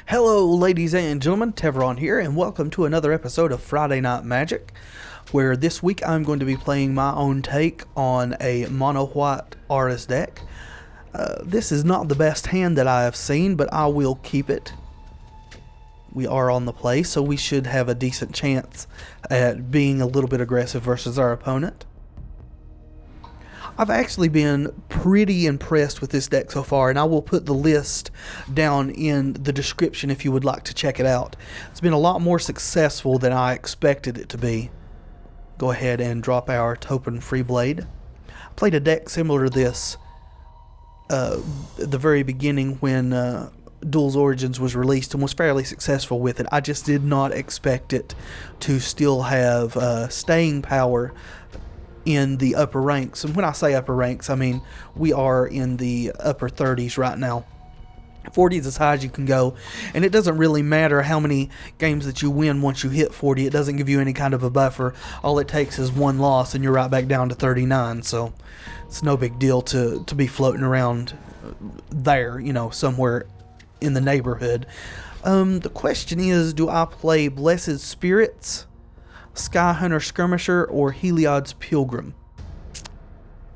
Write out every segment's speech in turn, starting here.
Hello ladies and gentlemen, Tevaron here, and welcome to another episode of Friday Night Magic, where this week I'm going to be playing my own take on a mono-white Aura's deck. This is not the best hand that I have seen, but I will keep it. We are on the play, so we should have a decent chance at being a little bit aggressive versus our opponent. I've actually been pretty impressed with this deck so far, and I will put the list down in the description if you would like to check it out. It's been a lot more successful than I expected it to be. Go ahead and drop our Topan Freeblade. I played a deck similar to this at the very beginning when Duels Origins was released and was fairly successful with it. I just did not expect it to still have staying power in the upper ranks. And when I say upper ranks, I mean we are in the upper 30s right now. 40 is as high as you can go, and it doesn't really matter how many games that you win once you hit 40. It doesn't give you any kind of a buffer. All it takes is one loss and you're right back down to 39, so it's no big deal to be floating around there, you know, somewhere in the neighborhood. The question is, do I play Blessed Spirits, Skyhunter Skirmisher, or Heliod's Pilgrim?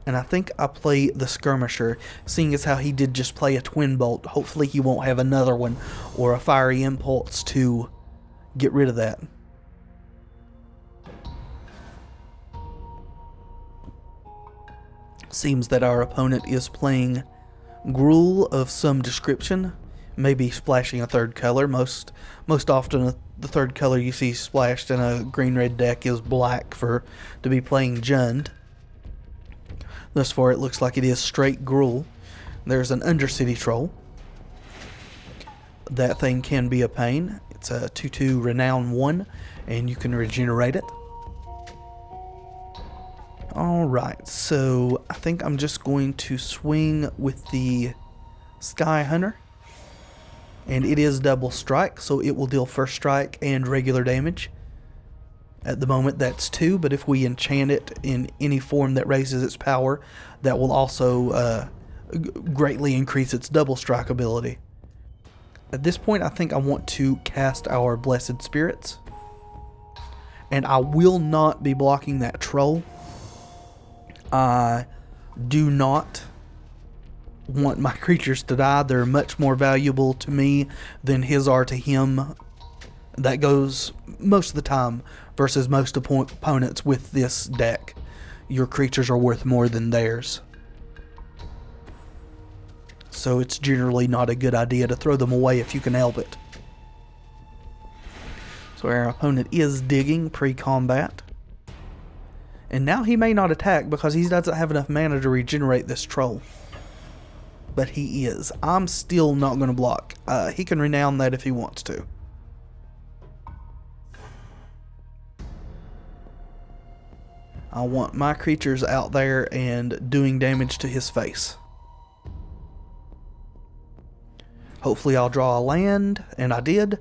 And I think I play the Skirmisher, seeing as how he did just play a Twin Bolt. Hopefully he won't have another one or a Fiery Impulse to get rid of that. Seems that our opponent is playing Gruul of some description, maybe splashing a third color. Most often the third color you see splashed in a green-red deck is black to be playing Jund. Thus far it looks like it is straight Gruul. There's an Undercity Troll. That thing can be a pain. It's a 2/2 Renown 1, and you can regenerate it. Alright, so I think I'm just going to swing with the Skyhunter. And it is double strike, so it will deal first strike and regular damage. At the moment that's 2, but if we enchant it in any form that raises its power, that will also greatly increase its double strike ability. At this point I think I want to cast our Blessed Spirits. And I will not be blocking that troll. I do not want my creatures to die. They're much more valuable to me than his are to him. That goes most of the time versus most opponents with this deck. Your creatures are worth more than theirs. So it's generally not a good idea to throw them away if you can help it. So our opponent is digging pre-combat. And now he may not attack because he doesn't have enough mana to regenerate this troll. But he is. I'm still not going to block. He can renown that if he wants to. I want my creatures out there and doing damage to his face. Hopefully I'll draw a land, and I did.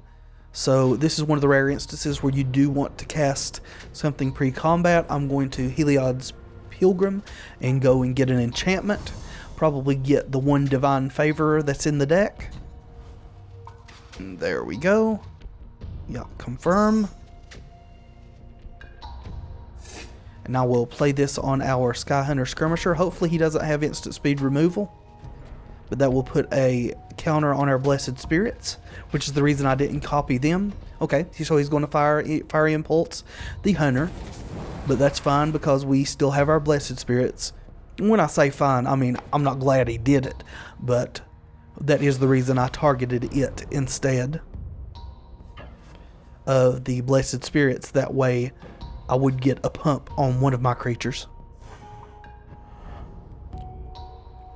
So this is one of the rare instances where you do want to cast something pre-combat. I'm going to Heliod's Pilgrim and go and get an enchantment. Probably get the one Divine Favor that's in the deck. And there we go. Yeah, confirm. And I will play this on our Skyhunter Skirmisher. Hopefully he doesn't have instant speed removal. But that will put a counter on our Blessed Spirits, which is the reason I didn't copy them. Okay, so he's going to Fiery Impulse the Hunter. But that's fine because we still have our Blessed Spirits. When I say fine, I mean I'm not glad he did it, but that is the reason I targeted it instead of the Blessed Spirits. That way I would get a pump on one of my creatures.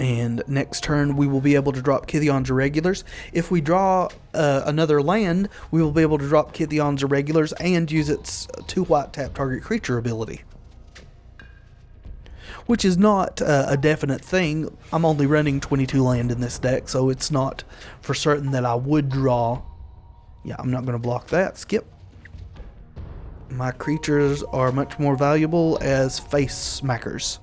And next turn we will be able to drop Kytheon's Irregulars. If we draw another land, we will be able to drop Kytheon's Irregulars and use its 2 white tap target creature ability. Which is not a definite thing. I'm only running 22 land in this deck, so it's not for certain that I would draw. Yeah, I'm not going to block that. Skip. My creatures are much more valuable as face smackers.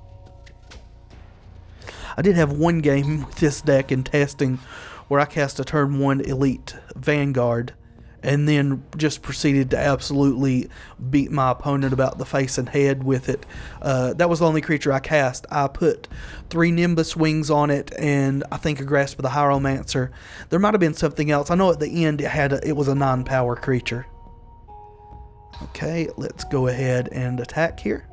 I did have one game with this deck in testing where I cast a turn 1 Elite Vanguard and then just proceeded to absolutely beat my opponent about the face and head with it. That was the only creature I cast. I put 3 Nimbus Wings on it, and I think a Grasp of the Hieromancer. There might have been something else. I know at the end it was a 9-power creature. Okay, let's go ahead and attack here.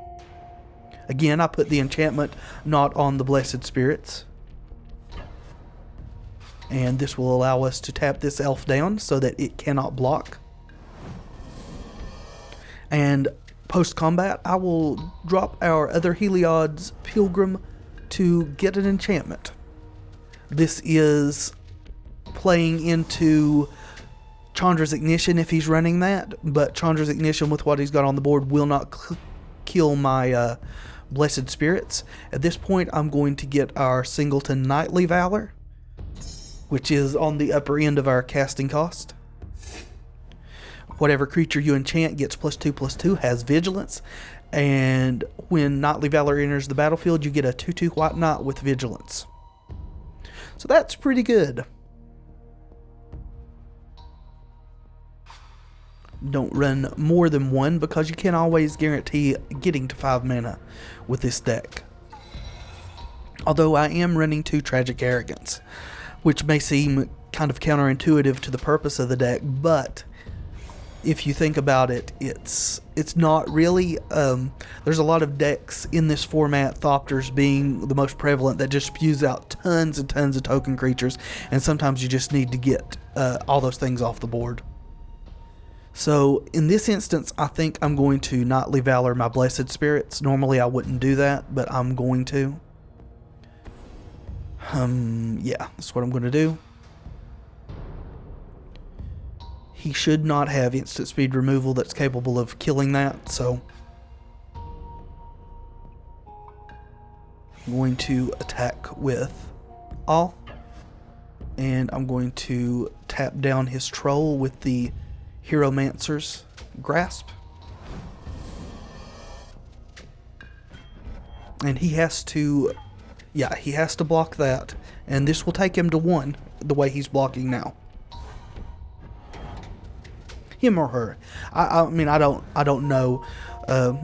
Again, I put the enchantment not on the Blessed Spirits. And this will allow us to tap this elf down so that it cannot block. And post-combat, I will drop our other Heliod's Pilgrim to get an enchantment. This is playing into Chandra's Ignition if he's running that, but Chandra's Ignition with what he's got on the board will not kill my Blessed Spirits. At this point, I'm going to get our singleton Knightly Valor, which is on the upper end of our casting cost. Whatever creature you enchant gets +2/+2, has Vigilance, and when Knightly Valor enters the battlefield, you get a 2/2 White Knight with Vigilance. So that's pretty good. Don't run more than one because you can't always guarantee getting to 5 mana with this deck. Although I am running 2 Tragic Arrogance, which may seem kind of counterintuitive to the purpose of the deck, but if you think about it, it's not really. There's a lot of decks in this format, Thopters being the most prevalent, that just spews out tons and tons of token creatures, and sometimes you just need to get all those things off the board. So in this instance, I think I'm going to Knightly Valor my Blessed Spirits. Normally I wouldn't do that, but I'm going to. Yeah, that's what I'm going to do. He should not have instant speed removal that's capable of killing that, so I'm going to attack with all, and I'm going to tap down his troll with the Hieromancer's Grasp. And he has to, yeah, he has to block that, and this will take him to 1 the way he's blocking now. Him or her. I mean, I don't know.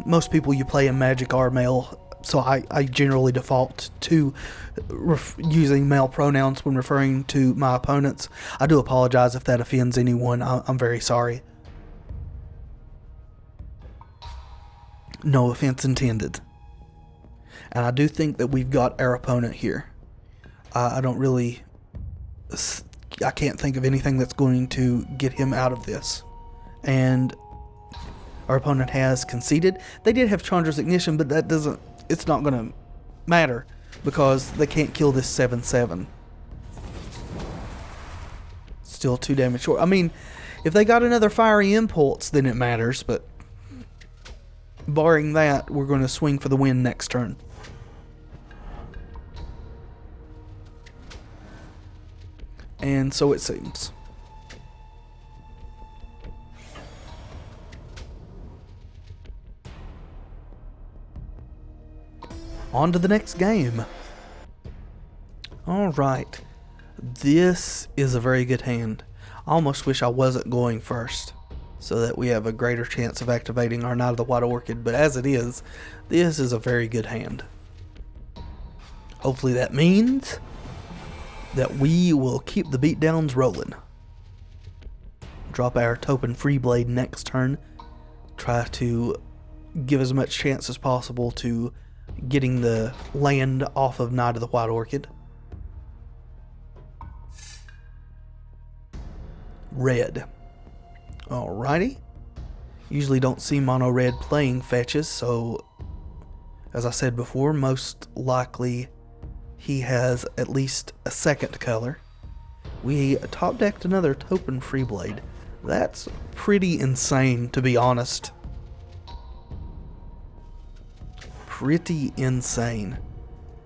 Most people you play in Magic are male, so I generally default to using male pronouns when referring to my opponents. I do apologize if that offends anyone. I'm very sorry. No offense intended. And I do think that we've got our opponent here. I can't think of anything that's going to get him out of this. And our opponent has conceded. They did have Chandra's Ignition, but it's not going to matter because they can't kill this 7/7. Still 2 damage short. I mean, if they got another Fiery Impulse, then it matters, but barring that, we're going to swing for the win next turn. And so it seems. On to the next game. Alright. This is a very good hand. I almost wish I wasn't going first, so that we have a greater chance of activating our Knight of the White Orchid, but as it is, this is a very good hand. Hopefully that means that we will keep the beatdowns rolling. Drop our Topan Freeblade next turn. Try to give as much chance as possible to getting the land off of Knight of the White Orchid. Red. Alrighty. Usually don't see mono red playing fetches, so as I said before, most likely he has at least a second color. We top decked another Topan Freeblade. That's pretty insane, to be honest. Pretty insane.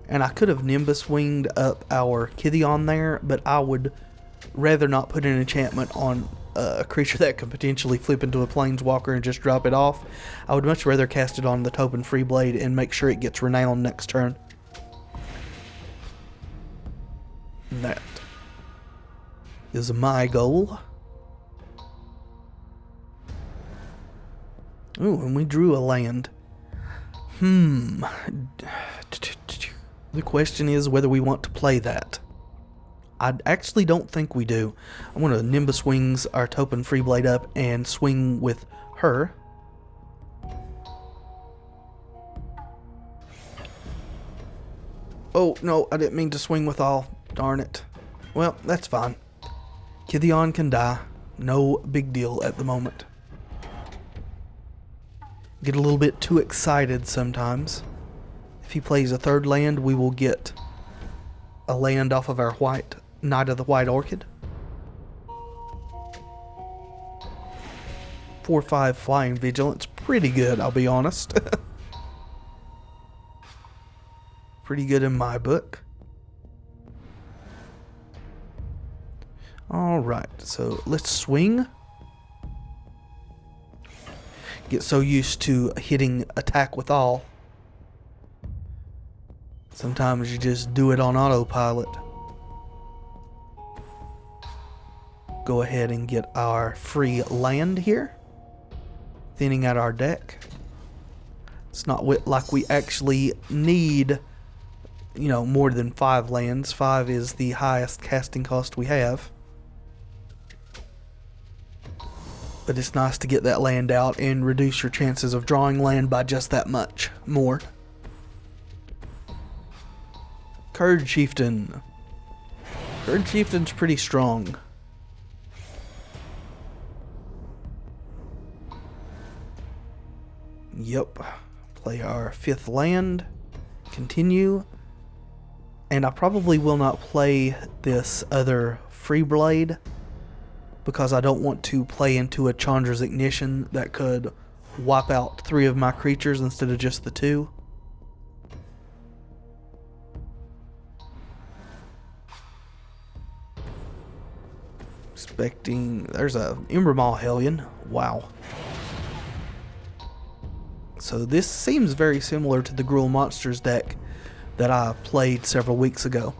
And I could have Nimbus Winged up our Kytheon there, but I would rather not put an enchantment on a creature that could potentially flip into a Planeswalker and just drop it off. I would much rather cast it on the Topan Freeblade and make sure it gets renowned next turn. That. is my goal. Ooh, and we drew a land. The question is whether we want to play that. I actually don't think we do. I want to Nimbus Wings our Topan Freeblade up and swing with her. Oh, no, I didn't mean to swing with all. Darn it. Well, that's fine. Kytheon can die. No big deal at the moment. Get a little bit too excited sometimes. If he plays a third land, we will get a land off of our white Knight of the White Orchid. 4/5 Flying Vigilance. Pretty good, I'll be honest. Pretty good in my book. Alright, so let's swing. Get so used to hitting attack with all. Sometimes you just do it on autopilot. Go ahead and get our free land here. Thinning out our deck. It's not like we actually need, you know, more than 5 lands. 5 is the highest casting cost we have. But it's nice to get that land out and reduce your chances of drawing land by just that much more. Curd Chieftain. Curd Chieftain's pretty strong. Yep. Play our 5th land. Continue. And I probably will not play this other Freeblade because I don't want to play into a Chandra's Ignition that could wipe out 3 of my creatures instead of just the 2. Expecting... There's a Imbermaw Hellion. Wow. So this seems very similar to the Gruul Monsters deck that I played several weeks ago.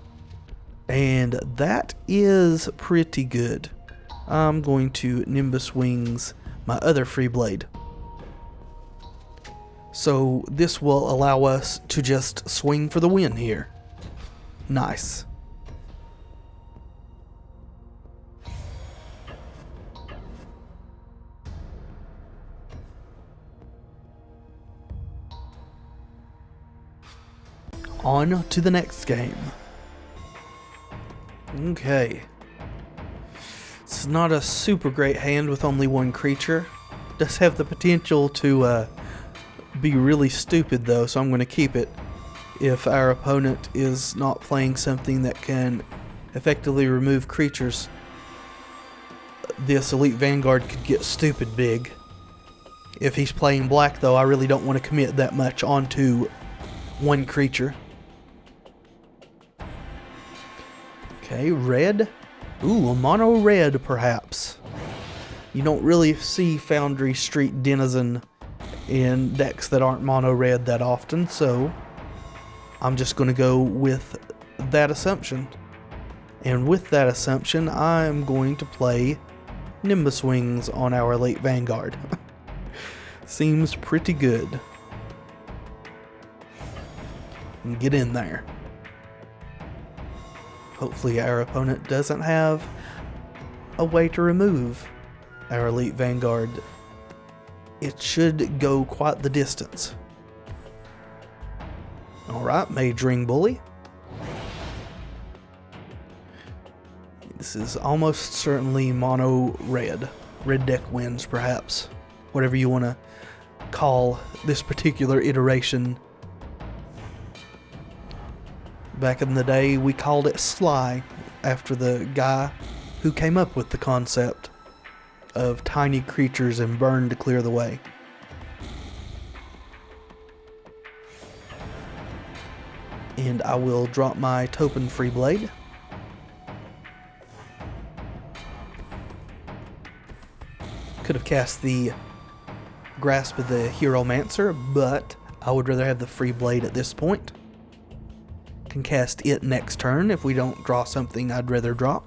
And that is pretty good. I'm going to Nimbus Wings my other Freeblade. So this will allow us to just swing for the win here. Nice. On to the next game. Okay. It's not a super great hand with only 1 creature. Does have the potential to be really stupid though, so I'm going to keep it. If our opponent is not playing something that can effectively remove creatures, this Elite Vanguard could get stupid big. If he's playing black though, I really don't want to commit that much onto 1 creature. Okay, red. Ooh, a mono red perhaps. You don't really see Foundry Street Denizen in decks that aren't mono red that often, so I'm just going to go with that assumption. And with that assumption, I'm going to play Nimbus Wings on our Elite Vanguard. Seems pretty good. Get in there. Hopefully our opponent doesn't have a way to remove our Elite Vanguard. It should go quite the distance. Alright, Mage Ring Bully. This is almost certainly mono red. Red deck wins, perhaps. Whatever you want to call this particular iteration. Back in the day, we called it Sly, after the guy who came up with the concept of tiny creatures and burn to clear the way. And I will drop my Topan Freeblade. Could have cast the Grasp of the Hieromancer, but I would rather have the Freeblade at this point. Can cast it next turn if we don't draw something I'd rather drop.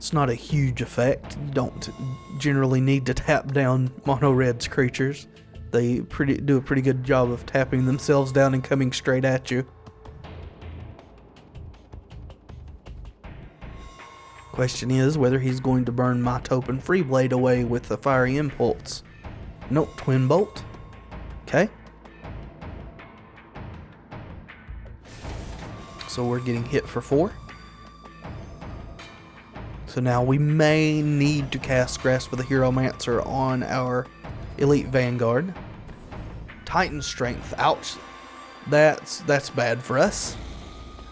It's not a huge effect. You don't generally need to tap down mono red's creatures. They do a pretty good job of tapping themselves down and coming straight at you. Question is whether he's going to burn my Topan Freeblade away with the Fiery Impulse. Nope, Twin Bolt. Okay. So we're getting hit for 4. So now we may need to cast Grasp of the Hieromancer on our Elite Vanguard. Titan Strength. Ouch. That's bad for us.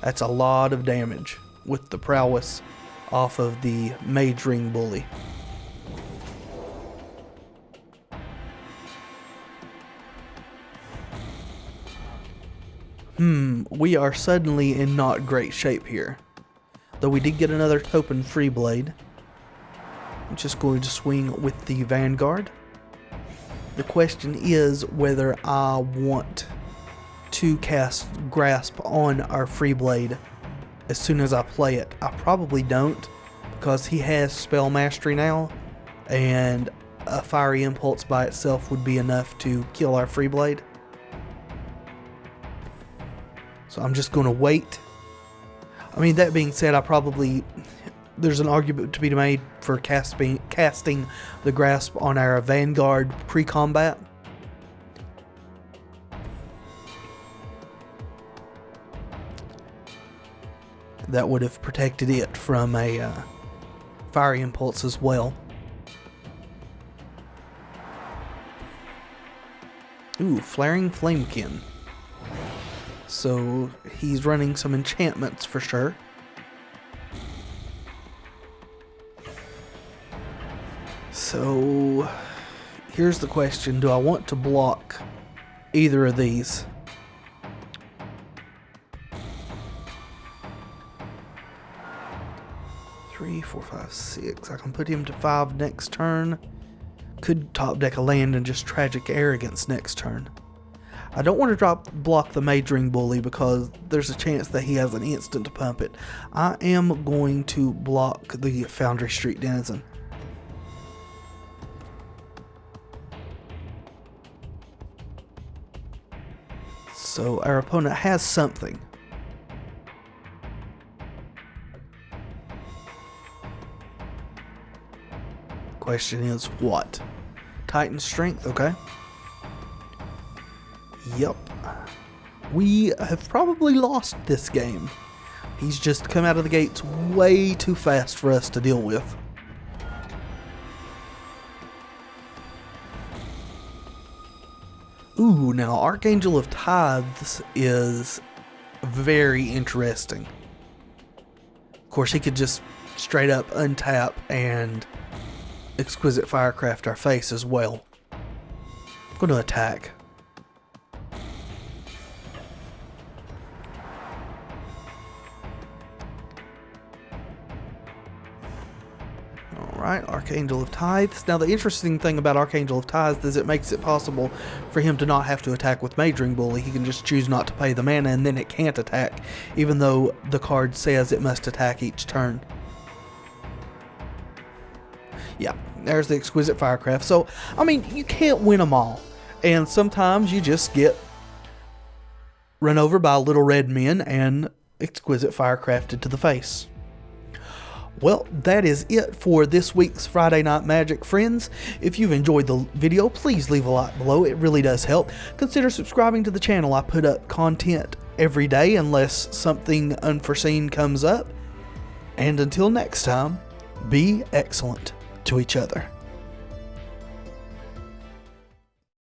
That's a lot of damage with the prowess off of the Mage Ring Bully. We are suddenly in not great shape here. Though we did get another Topan Freeblade. I'm just going to swing with the Vanguard. The question is whether I want to cast Grasp on our Freeblade as soon as I play it. I probably don't, because he has Spell Mastery now, and a Fiery Impulse by itself would be enough to kill our Freeblade. So I'm just going to wait. I mean, that being said, there's an argument to be made for casting the Grasp on our Vanguard pre-combat. That would have protected it from a Fiery Impulse as well. Ooh, Flaring Flamekin. So he's running some enchantments for sure. So here's the question. Do I want to block either of these? Three, 4, 5, 6. I can put him to 5 next turn. Could top deck a land and just Tragic Arrogance next turn. I don't want to block the Mage Ring Bully because there's a chance that he has an instant to pump it. I am going to block the Foundry Street Denizen. So our opponent has something. Question is what? Titan Strength, okay. Yep. We have probably lost this game. He's just come out of the gates way too fast for us to deal with. Ooh, now Archangel of Tithes is very interesting. Of course, he could just straight up untap and Exquisite Firecraft our face as well. I'm going to attack. Alright, Archangel of Tithes. Now the interesting thing about Archangel of Tithes is it makes it possible for him to not have to attack with Mage Ring Bully. He can just choose not to pay the mana and then it can't attack, even though the card says it must attack each turn. Yeah, there's the Exquisite Firecraft. So, I mean, you can't win them all. And sometimes you just get run over by little red men and Exquisite Firecrafted to the face. Well, that is it for this week's Friday Night Magic, friends. If you've enjoyed the video, please leave a like below. It really does help. Consider subscribing to the channel. I put up content every day unless something unforeseen comes up. And until next time, be excellent to each other.